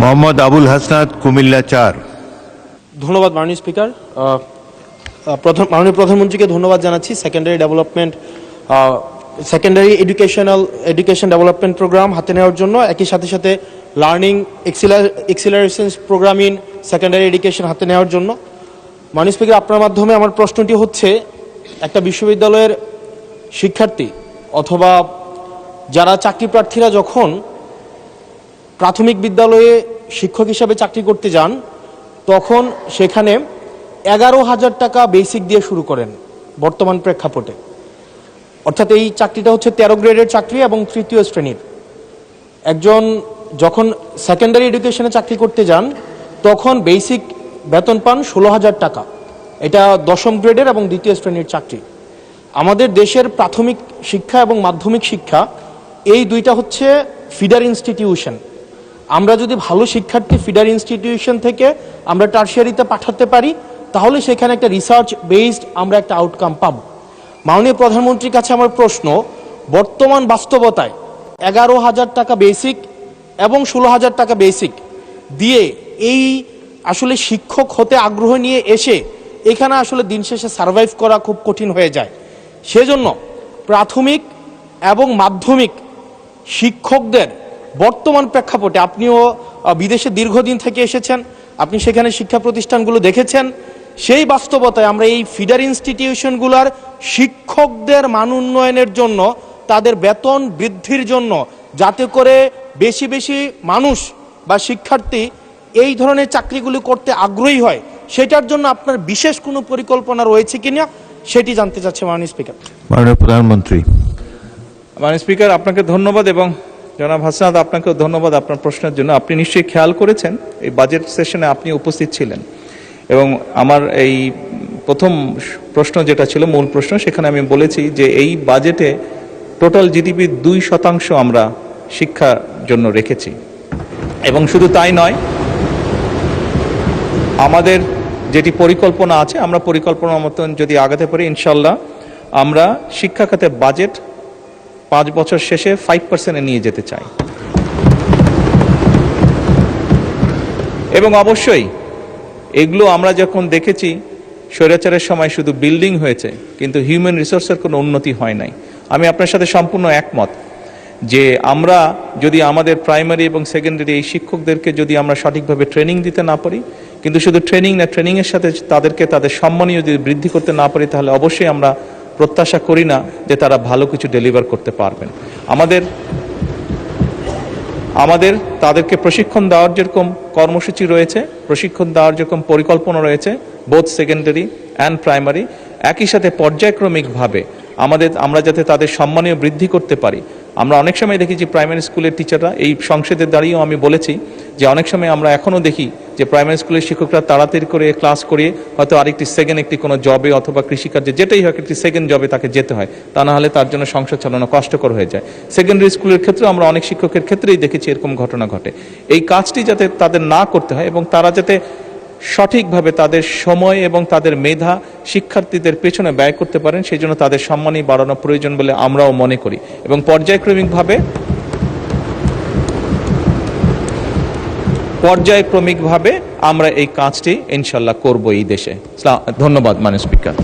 মোহাম্মদ আবুল হাসনাত, কুমিল্লা ৪। ধন্যবাদ মাননীয় স্পিকার। মাননীয় প্রধানমন্ত্রীকে ধন্যবাদ জানাচ্ছি। সেকেন্ডারি এডুকেশন ডেভেলপমেন্ট প্রোগ্রাম হাতে নেওয়ার জন্য, একই সাথে সাথে learning acceleration programme in secondary education হাতে নেওয়ার জন্য। মাননীয় স্পিকার, আপনার মাধ্যমে আমার প্রশ্নটি হচ্ছে, একটা বিশ্ববিদ্যালয়ের শিক্ষার্থী অথবা যারা চাকরি প্রার্থীরা যখন প্রাথমিক বিদ্যালয়ে শিক্ষক হিসাবে চাকরি করতে যান, তখন সেখানে 11,000 টাকা বেসিক দিয়ে শুরু করেন বর্তমান প্রেক্ষাপটে। অর্থাৎ এই চাকরিটা হচ্ছে 13 গ্রেডের চাকরি এবং তৃতীয় শ্রেণীর। একজন যখন সেকেন্ডারি এডুকেশনে চাকরি করতে যান, তখন বেসিক বেতন পান 16,000 টাকা। এটা 10ম গ্রেডের এবং দ্বিতীয় শ্রেণীর চাকরি। আমাদের দেশের প্রাথমিক শিক্ষা এবং মাধ্যমিক শিক্ষা এই দুইটা হচ্ছে ফিডার ইনস্টিটিউশন। আমরা যদি ভালো শিক্ষার্থী ফিডার ইনস্টিটিউশন থেকে আমরা টারশিয়ারিতে পাঠাতে পারি, তাহলে সেখানে একটা রিসার্চ বেসড আমরা একটা আউটকাম পাব। মাননীয় প্রধানমন্ত্রীর কাছে আমার প্রশ্ন, বর্তমান বাস্তবতায় 11,000 টাকা বেসিক এবং 16,000 টাকা বেসিক দিয়ে এই আসলে শিক্ষক হতে আগ্রহ নিয়ে এসে এখানে আসলে দিন শেষে সার্ভাইভ করা খুব কঠিন হয়ে যায়। সেজন্য প্রাথমিক এবং মাধ্যমিক শিক্ষকদের বর্তমান প্রেক্ষাপটে, আপনিও বিদেশে দীর্ঘদিন থেকে এসেছেন, আপনি সেখানে শিক্ষা প্রতিষ্ঠানগুলো দেখেছেন, সেই বাস্তবতায় আমরা এই ফিডার ইনস্টিটিউশনগুলোর শিক্ষকদের মান উন্নয়নের জন্য, তাদের বেতন বৃদ্ধির জন্য, যাতে করে বেশি বেশি মানুষ বা শিক্ষার্থী এই ধরনের চাকরিগুলি করতে আগ্রহী হয়, সেটার জন্য আপনার বিশেষ কোনো পরিকল্পনা রয়েছে কিনা সেটি জানতে চাচ্ছি মাননীয় স্পিকার। মাননীয় প্রধানমন্ত্রী। মাননীয় স্পিকার, আপনাকে ধন্যবাদ এবং জনাব হাসনাত, আপনাকেও ধন্যবাদ আপনার প্রশ্নের জন্য। আপনি নিশ্চয়ই খেয়াল করেছেন এই বাজেট সেশনে আপনি উপস্থিত ছিলেন, এবং আমার এই প্রথম প্রশ্ন যেটা ছিল মূল প্রশ্ন, সেখানে আমি বলেছি যে এই বাজেটে টোটাল জিডিপির 2% আমরা শিক্ষার জন্য রেখেছি। এবং শুধু তাই নয়, আমাদের যেটি পরিকল্পনা আছে, আমরা পরিকল্পনা মতন যদি আগাতে পারি, ইনশাল্লাহ আমরা শিক্ষা খাতে বাজেট 5 বছর শেষে 5%-এ নিয়ে যেতে চাই। এবং অবশ্যই এগুলো আমরা যখন দেখেছি, স্বৈরাচারের সময় শুধু বিল্ডিং হয়েছে, কিন্তু হিউম্যান রিসোর্সের কোনো উন্নতি হয় নাই। আমি আপনার সাথে সম্পূর্ণ একমত যে আমরা যদি আমাদের প্রাইমারি এবং সেকেন্ডারি এই শিক্ষকদেরকে যদি আমরা সঠিকভাবে ট্রেনিং দিতে না পারি, কিন্তু শুধু ট্রেনিং না, ট্রেনিংয়ের সাথে তাদেরকে তাদের সম্মানীয় যদি বৃদ্ধি করতে না পারি, তাহলে অবশ্যই আমরা প্রত্যাশা করি না যে তারা ভালো কিছু ডেলিভার করতে পারবেন। আমাদের তাদেরকে প্রশিক্ষণ দেওয়ার যেরকম কর্মসূচি রয়েছে, প্রশিক্ষণ দেওয়ার যেরকম পরিকল্পনা রয়েছে, বোথ সেকেন্ডারি অ্যান্ড প্রাইমারি, একই সাথে পর্যায়ক্রমিকভাবে আমরা যাতে তাদের সম্মানীয় বৃদ্ধি করতে পারি। আমরা অনেক সময় দেখি যে প্রাইমারি স্কুলের টিচাররা, এই সংসদের দাঁড়িয়েও আমি বলেছি যে অনেক সময় আমরা এখনও দেখি যে প্রাইমারি স্কুলের শিক্ষকরা তাড়াতাড়ি করে ক্লাস করিয়ে হয়তো আরেকটি সেকেন্ড একটি কোনো জবে অথবা কৃষিকার্যে যেটাই হোক একটি সেকেন্ড জবে তাকে যেতে হয়, তা না হলে তার জন্য সংসার চালানো কষ্টকর হয়ে যায়। সেকেন্ডারি স্কুলের ক্ষেত্রে আমরা অনেক শিক্ষকের ক্ষেত্রেই দেখেছি এরকম ঘটনা ঘটে। এই কাজটি যাতে তাদের না করতে হয় এবং তারা যাতে সঠিকভাবে তাদের সময় এবং তাদের মেধা শিক্ষার্থীদের পেছনে ব্যয় করতে পারেন, সেই জন্য তাদের সম্মানই বাড়ানো প্রয়োজন বলে আমরাও মনে করি। এবং পর্যায়ক্রমিকভাবে আমরা এই কাজটি ইনশাল্লাহ করব এই দেশে। ধন্যবাদ মাননীয় স্পিকার।